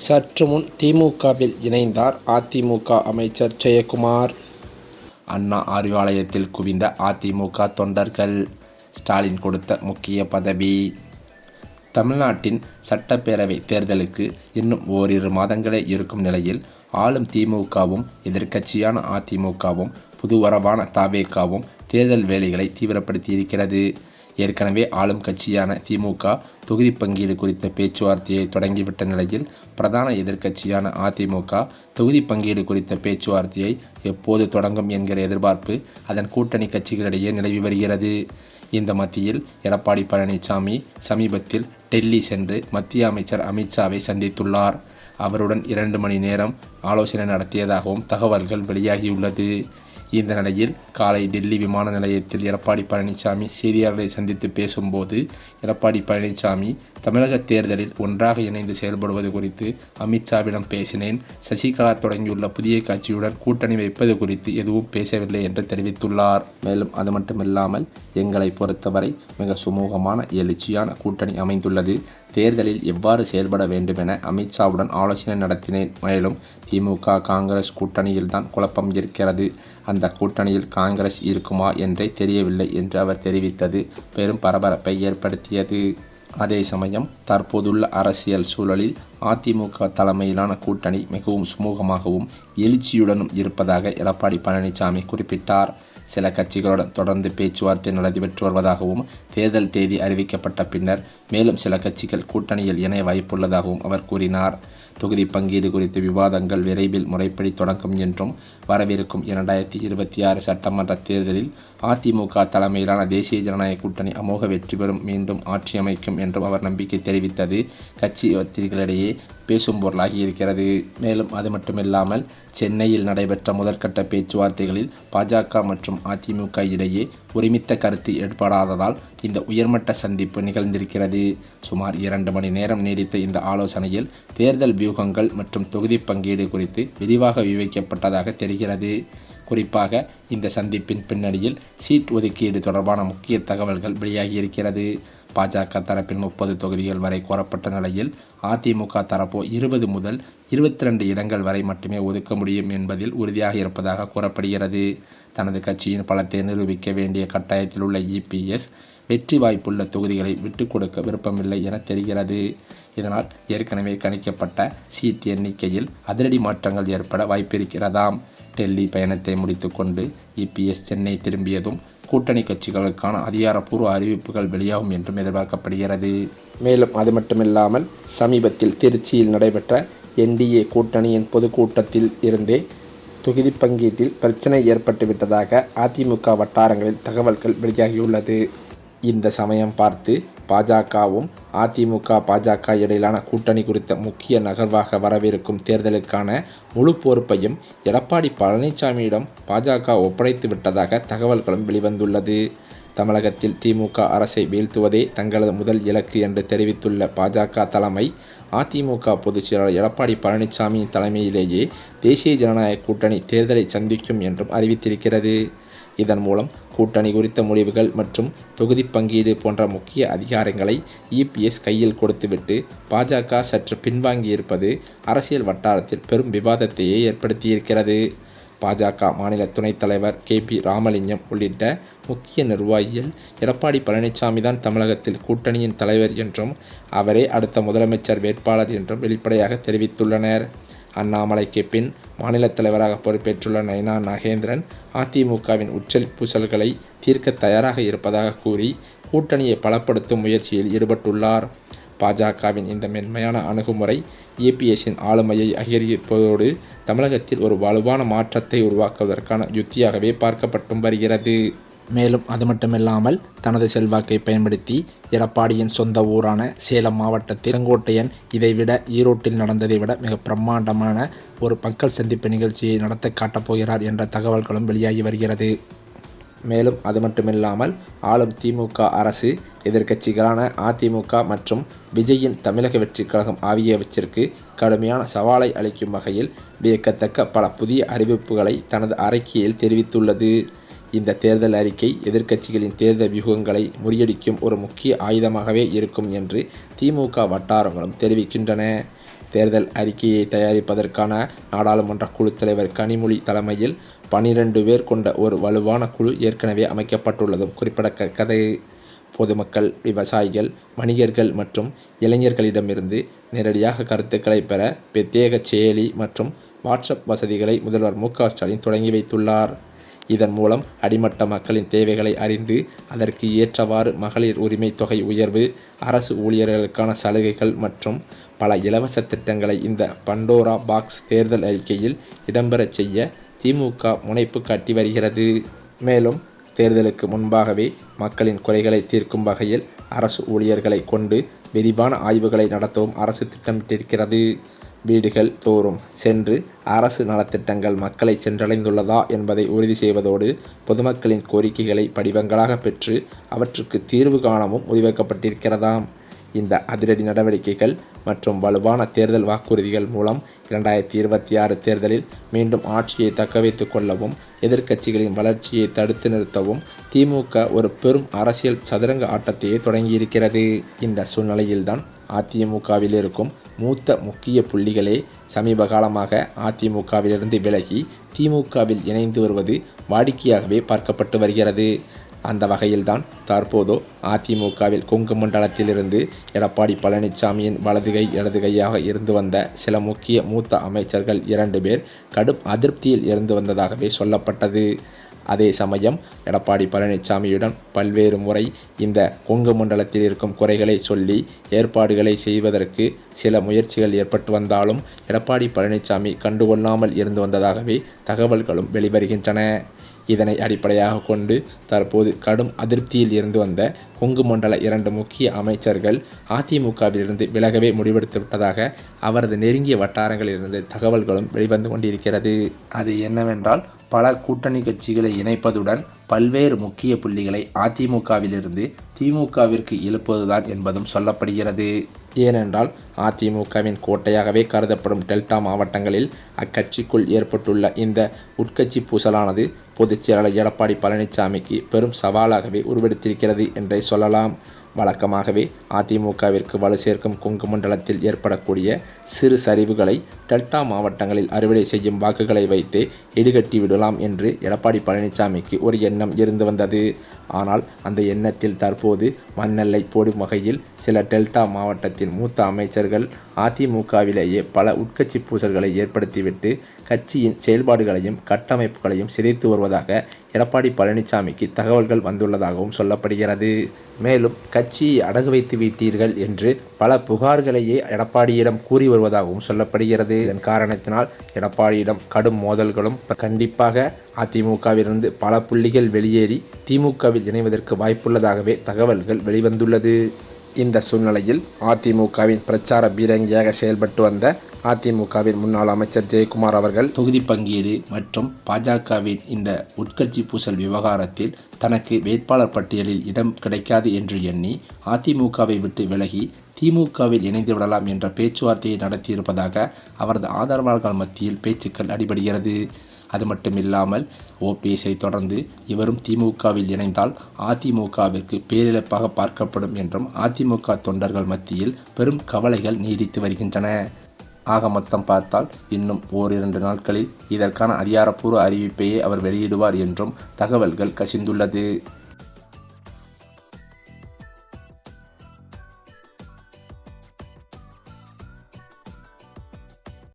சற்று முன் திமுகவில் இணைந்தார் அதிமுக அமைச்சர் ஜெயக்குமார். அண்ணா அறிவாலயத்தில் குவிந்த அதிமுக தொண்டர்கள். ஸ்டாலின் கொடுத்த முக்கிய பதவி. தமிழ்நாட்டின் சட்டப்பேரவை தேர்தலுக்கு இன்னும் ஓரிரு மாதங்களே இருக்கும் நிலையில் ஆளும் திமுகவும் எதிர்க்கட்சியான அதிமுகவும் புதுவரவான தவேகாவும் தேர்தல் வேலைகளை தீவிரப்படுத்தியிருக்கிறது. ஏற்கனவே ஆளும் கட்சியான திமுக தொகுதி பங்கீடு குறித்த பேச்சுவார்த்தையை தொடங்கிவிட்ட நிலையில் பிரதான எதிர்க்கட்சியான அதிமுக தொகுதி பங்கீடு குறித்த பேச்சுவார்த்தையை எப்போது தொடங்கும் என்கிற எதிர்பார்ப்பு அதன் கூட்டணி கட்சிகளிடையே நிலவி வருகிறது. இந்த மத்தியில் எடப்பாடி பழனிசாமி சமீபத்தில் டெல்லி சென்று மத்திய அமைச்சர் அமித்ஷாவை சந்தித்துள்ளார். அவருடன் 2 மணி நேரம் ஆலோசனை நடத்தியதாகவும் தகவல்கள் வெளியாகியுள்ளது. இந்த நிலையில் காலை டெல்லி விமான நிலையத்தில் எடப்பாடி பழனிசாமி செய்தியாளர்களை சந்தித்து பேசும்போது எடப்பாடி பழனிசாமி தமிழக தேர்தலில் ஒன்றாக இணைந்து செயல்படுவது குறித்து அமித்ஷாவிடம் பேசினேன். சசிகலா தொடங்கியுள்ள புதிய கட்சியுடன் கூட்டணி வைப்பது குறித்து எதுவும் பேசவில்லை என்று தெரிவித்துள்ளார். மேலும் அது மட்டுமில்லாமல் எங்களை பொறுத்தவரை மிக சுமூகமான எழுச்சியான கூட்டணி அமைந்துள்ளது. தேர்தலில் எவ்வாறு செயல்பட வேண்டும் என அமித்ஷாவுடன் ஆலோசனை நடத்தினேன். மேலும் திமுக காங்கிரஸ் கூட்டணியில்தான் குழப்பம் இருக்கிறது. அந்த கூட்டணியில் காங்கிரஸ் இருக்குமா என்றே தெரியவில்லை என்று அவர் தெரிவித்தது பெரும் பரபரப்பை ஏற்படுத்தியது. அதே சமயம் தற்போதுள்ள அரசியல் சூழலில் அதிமுக தலைமையிலான கூட்டணி மிகவும் சுமூகமாகவும் எழுச்சியுடனும் இருப்பதாக எடப்பாடி பழனிசாமி குறிப்பிட்டார். சில கட்சிகளுடன் தொடர்ந்து பேச்சுவார்த்தை நடைபெற்று வருவதாகவும் தேர்தல் தேதி அறிவிக்கப்பட்ட பின்னர் மேலும் சில கட்சிகள் கூட்டணியில் இணைய வாய்ப்புள்ளதாகவும் அவர் கூறினார். தொகுதி பங்கீடு குறித்த விவாதங்கள் விரைவில் முறைப்படி தொடங்கும் என்றும் வரவிருக்கும் 2026 சட்டமன்ற தேர்தலில் அதிமுக தலைமையிலான தேசிய ஜனநாயக கூட்டணி அமோக வெற்றி பெறும், மீண்டும் ஆட்சி அமைக்கும் என்றும் அவர் நம்பிக்கை தெரிவித்தது கட்சி கட்சிகளிடையே பேசும் பொருளாகி இருக்கிறது. மேலும் அது மட்டுமில்லாமல் சென்னையில் நடைபெற்ற முதற்கட்ட பேச்சுவார்த்தைகளில் பாஜக மற்றும் அதிமுக இடையே ஒருமித்த கருத்து ஏற்படாததால் இந்த உயர்மட்ட சந்திப்பு நிகழ்ந்திருக்கிறது. சுமார் 2 மணி நேரம் நீடித்த இந்த ஆலோசனையில் தேர்தல் வியூகங்கள் மற்றும் தொகுதி பங்கீடு குறித்து விரிவாக விவரிக்கப்பட்டதாக தெரிகிறது. குறிப்பாக இந்த சந்திப்பின் பின்னணியில் சீட் ஒதுக்கீடு தொடர்பான முக்கிய தகவல்கள் வெளியாகியிருக்கிறது. பாஜக தரப்பில் 30 தொகுதிகள் வரை கோரப்பட்ட நிலையில் அதிமுக தரப்போ 20 முதல் 22 இடங்கள் வரை மட்டுமே ஒதுக்க முடியும் என்பதில் உறுதியாக இருப்பதாக கூறப்படுகிறது. தனது கட்சியின் பலத்தை நிரூபிக்க வேண்டிய கட்டாயத்தில் உள்ள இபிஎஸ் வெற்றி வாய்ப்புள்ள தொகுதிகளை விட்டுக் கொடுக்க விருப்பமில்லை என தெரிகிறது. இதனால் ஏற்கனவே கணிக்கப்பட்ட சீட் எண்ணிக்கையில் அதிரடி மாற்றங்கள் ஏற்பட வாய்ப்பிருக்கிறதாம். டெல்லி பயணத்தை முடித்துக்கொண்டு இபிஎஸ் சென்னை திரும்பியதும் கூட்டணி கட்சிகளுக்கான அதிகாரப்பூர்வ அறிவிப்புகள் வெளியாகும் என்றும் எதிர்பார்க்கப்படுகிறது. மேலும் அது மட்டுமில்லாமல் சமீபத்தில் திருச்சியில் நடைபெற்ற என்டிஏ கூட்டணியின் பொதுக்கூட்டத்தில் இருந்தே தொகுதி பங்கீட்டில் பிரச்சனை ஏற்பட்டுவிட்டதாக அதிமுக வட்டாரங்களில் தகவல்கள் வெளியாகியுள்ளது. இந்த சமயம் பார்த்து பாஜகவும் அதிமுக பாஜக இடையிலான கூட்டணி குறித்த முக்கிய நகர்வாக வரவிருக்கும் தேர்தலுக்கான முழு பொறுப்பையும் எடப்பாடி பழனிசாமியிடம் பாஜக ஒப்படைத்து விட்டதாக தகவல்களும் வெளிவந்துள்ளது. தமிழகத்தில் திமுக அரசை வீழ்த்துவதே தங்களது முதல் இலக்கு என்று தெரிவித்துள்ள பாஜக தலைமை அதிமுக பொதுச் செயலாளர் எடப்பாடி பழனிசாமியின் தலைமையிலேயே தேசிய ஜனநாயக கூட்டணி தேர்தலை சந்திக்கும் என்றும் அறிவித்திருக்கிறது. இதன் மூலம் கூட்டணி குறித்த முடிவுகள் மற்றும் தொகுதி பங்கீடு போன்ற முக்கிய அதிகாரங்களை இபிஎஸ் கையில் கொடுத்துவிட்டு பாஜக சற்று பின்வாங்கியிருப்பது அரசியல் வட்டாரத்தில் பெரும் விவாதத்தையே ஏற்படுத்தியிருக்கிறது. பாஜக மாநில துணைத் தலைவர் KP ராமலிங்கம் உள்ளிட்ட முக்கிய நிர்வாகிகள் எடப்பாடி பழனிசாமி தான் தமிழகத்தில் கூட்டணியின் தலைவர் என்றும் அவரே அடுத்த முதலமைச்சர் வேட்பாளர் என்றும் வெளிப்படையாக தெரிவித்துள்ளனர். அண்ணாமலைக்கு பின் மாநில தலைவராக பொறுப்பேற்றுள்ள நைனா நாகேந்திரன் அதிமுகவின் உச்சல் பூசல்களை தீர்க்க தயாராக இருப்பதாக கூறி கூட்டணியை பலப்படுத்தும் முயற்சியில் ஈடுபட்டுள்ளார். பாஜகவின் இந்த மென்மையான அணுகுமுறை இபிஎஸ்ஸின் ஆளுமையை அதிகரிப்பதோடு தமிழகத்தில் ஒரு வலுவான மாற்றத்தை உருவாக்குவதற்கான யுத்தியாகவே பார்க்கப்பட்டும் வருகிறது. மேலும் அது மட்டுமில்லாமல் தனது செல்வாக்கை பயன்படுத்தி எடப்பாடியின் சொந்த ஊரான சேலம் மாவட்டத்தில் செங்கோட்டையன் இதைவிட ஈரோட்டில் நடந்ததை விட மிக பிரம்மாண்டமான ஒரு மக்கள் சந்திப்பு நிகழ்ச்சியை நடத்த காட்டப்போகிறார் என்ற தகவல்களும் வெளியாகி வருகிறது. மேலும் அது மட்டுமில்லாமல் ஆளும் திமுக அரசு எதிர்க்கட்சிகளான அதிமுக மற்றும் விஜயின் தமிழக வெற்றிக் கழகம் ஆகியவற்றிற்கு கடுமையான சவாலை அளிக்கும் வகையில் வியக்கத்தக்க பல புதிய அறிவிப்புகளை தனது அறிக்கையில் தெரிவித்துள்ளது. இந்த தேர்தல் அறிக்கை எதிர்க்கட்சிகளின் தேர்தல் வியூகங்களை முறியடிக்கும் ஒரு முக்கிய ஆயுதமாகவே இருக்கும் என்று திமுக வட்டாரங்களும் தெரிவிக்கின்றன. தேர்தல் அறிக்கையை தயாரிப்பதற்கான நாடாளுமன்ற குழு தலைவர் கனிமொழி தலைமையில் 12 பேர் கொண்ட ஒரு வலுவான குழு ஏற்கனவே அமைக்கப்பட்டுள்ளதும் குறிப்பிடத்தக்கது. பொதுமக்கள், விவசாயிகள், வணிகர்கள் மற்றும் இளைஞர்களிடமிருந்து நேரடியாக கருத்துக்களை பெற பிரத்யேக செயலி மற்றும் வாட்ஸ்அப் வசதிகளை முதல்வர் மு.க. ஸ்டாலின் தொடங்கி வைத்துள்ளார். இதன் மூலம் அடிமட்ட மக்களின் தேவைகளை அறிந்து அதற்கு ஏற்றவாறு மகளிர் உரிமை தொகை உயர்வு, அரசு ஊழியர்களுக்கான சலுகைகள் மற்றும் பல இலவச திட்டங்களை இந்த பண்டோரா பாக்ஸ் தேர்தல் அறிக்கையில் இடம்பெறச் செய்ய திமுக முனைப்பு காட்டி வருகிறது. மேலும் தேர்தலுக்கு முன்பாகவே மக்களின் குறைகளை தீர்க்கும் வகையில் அரசு ஊழியர்களை கொண்டு விரிவான ஆய்வுகளை நடத்தவும் அரசு திட்டமிட்டிருக்கிறது. வீடுகள் தோறும் சென்று அரசு நலத்திட்டங்கள் மக்களை சென்றடைந்துள்ளதா என்பதை உறுதி செய்வதோடு பொதுமக்களின் கோரிக்கைகளை படிவங்களாக பெற்று அவற்றுக்கு தீர்வு காணவும் முடிவெடுக்கப்பட்டிருக்கிறதாம். இந்த அதிரடி நடவடிக்கைகள் மற்றும் வலுவான தேர்தல் வாக்குறுதிகள் மூலம் 2026 தேர்தலில் மீண்டும் ஆட்சியை தக்கவைத்துக் கொள்ளவும் எதிர்க்கட்சிகளின் வளர்ச்சியை தடுத்து நிறுத்தவும் திமுக ஒரு பெரும் அரசியல் சதுரங்க ஆட்டத்தையே தொடங்கியிருக்கிறது. இந்த சூழ்நிலையில்தான் அதிமுகவில் இருக்கும் மூத்த முக்கிய புள்ளிகளே சமீப காலமாக அதிமுகவிலிருந்து விலகி திமுகவில் இணைந்து வருவது வாடிக்கையாகவே பார்க்கப்பட்டு வருகிறது. அந்த வகையில்தான் தற்போது அதிமுகவில் கொங்கு மண்டலத்திலிருந்து எடப்பாடி பழனிசாமியின் வலது கை இடது கையாக இருந்து வந்த சில முக்கிய மூத்த அமைச்சர்கள் 2 பேர் கடும் அதிருப்தியில் இருந்து வந்ததாகவே சொல்லப்பட்டது. அதே சமயம் எடப்பாடி பழனிசாமியுடன் பல்வேறு முறை இந்த கொங்கு மண்டலத்தில் இருக்கும் குறைகளை சொல்லி ஏற்பாடுகளை செய்வதற்கு சில முயற்சிகள் ஏற்பட்டு வந்தாலும் எடப்பாடி பழனிசாமி கண்டுகொள்ளாமல் இருந்து வந்ததாகவே தகவல்களும் வெளிவருகின்றன. இதனை அடிப்படையாக கொண்டு தற்போது கடும் அதிருப்தியில் இருந்து வந்த கொங்கு மண்டல 2 முக்கிய அமைச்சர்கள் அதிமுகவிலிருந்து விலகவே முடிவெடுத்து விட்டதாக அவரது நெருங்கிய வட்டாரங்களிலிருந்து தகவல்களும் வெளிவந்து கொண்டிருக்கிறது. அது என்னவென்றால், பல கூட்டணி கட்சிகளை இணைப்பதுடன் பல்வேறு முக்கிய புள்ளிகளை அதிமுகவிலிருந்து திமுகவிற்கு இழுப்பதுதான் என்பதும் சொல்லப்படுகிறது. ஏனென்றால் அதிமுகவின் கோட்டையாகவே கருதப்படும் டெல்டா மாவட்டங்களில் அக்கட்சிக்குள் ஏற்பட்டுள்ள இந்த உட்கட்சி பூசலானது பொதுச் செயலாளர் எடப்பாடி பழனிசாமிக்கு பெரும் சவாலாகவே உருவெடுத்திருக்கிறது என்றே சொல்லலாம். வழக்கமாகவே அதிமுகவிற்கு வலு சேர்க்கும் கொங்கு மண்டலத்தில் ஏற்படக்கூடிய சிறு சரிவுகளை டெல்டா மாவட்டங்களில் அறுவடை செய்யும் வாக்குகளை வைத்து இடுகட்டி விடலாம் என்று எடப்பாடி பழனிசாமிக்கு ஒரு எண்ணம் இருந்து வந்தது. ஆனால் அந்த எண்ணத்தில் தற்போது மண்ணெல்லை போடும் வகையில் சில டெல்டா மாவட்டத்தின் மூத்த அமைச்சர்கள் அதிமுகவிலேயே பல உட்கட்சி பூசல்களை ஏற்படுத்திவிட்டு கட்சியின் செயல்பாடுகளையும் கட்டமைப்புகளையும் சிதைத்து வருவதாக எடப்பாடி பழனிசாமிக்கு தகவல்கள் வந்துள்ளதாகவும் சொல்லப்படுகிறது. மேலும் கட்சியை அடகு வைத்து விட்டீர்கள் என்று பல புகார்களையே எடப்பாடியிடம் கூறி வருவதாகவும் சொல்லப்படுகிறது. இதன் காரணத்தினால் எடப்பாடியிடம் கடும் மோதல்களும் கண்டிப்பாக அதிமுகவிலிருந்து பல புள்ளிகள் வெளியேறி திமுகவில் இணைவதற்கு வாய்ப்புள்ளதாகவே தகவல்கள் வெளிவந்துள்ளது. இந்த சூழ்நிலையில் அதிமுகவின் பிரச்சார பீரங்கியாக செயல்பட்டு வந்த அதிமுகவின் முன்னாள் அமைச்சர் ஜெயக்குமார் அவர்கள் தொகுதி பங்கீடு மற்றும் பாஜகவின் இந்த உட்கட்சி பூசல் விவகாரத்தில் தனக்கு வேட்பாளர் பட்டியலில் இடம் கிடைக்காது என்று எண்ணி அதிமுகவை விட்டு விலகி திமுகவில் இணைந்து விடலாம் என்ற பேச்சுவார்த்தையை நடத்தியிருப்பதாக அவரது ஆதரவாளர்கள் மத்தியில் பேச்சுக்கள் அடிபடுகிறது. அது மட்டுமில்லாமல் ஓபிஎஸ்ஐ தொடர்ந்து இவரும் திமுகவில் இணைந்தால் அதிமுகவிற்கு பேரிழப்பாக பார்க்கப்படும் என்றும் அதிமுக தொண்டர்கள் மத்தியில் பெரும் கவலைகள் நீடித்து வருகின்றன. ஆக மொத்தம் பார்த்தால் இன்னும் ஓரிரண்டு நாட்களில் இதற்கான அதிகாரப்பூர்வ அறிவிப்பையே அவர் வெளியிடுவார் என்றும் தகவல்கள் கசிந்துள்ளது.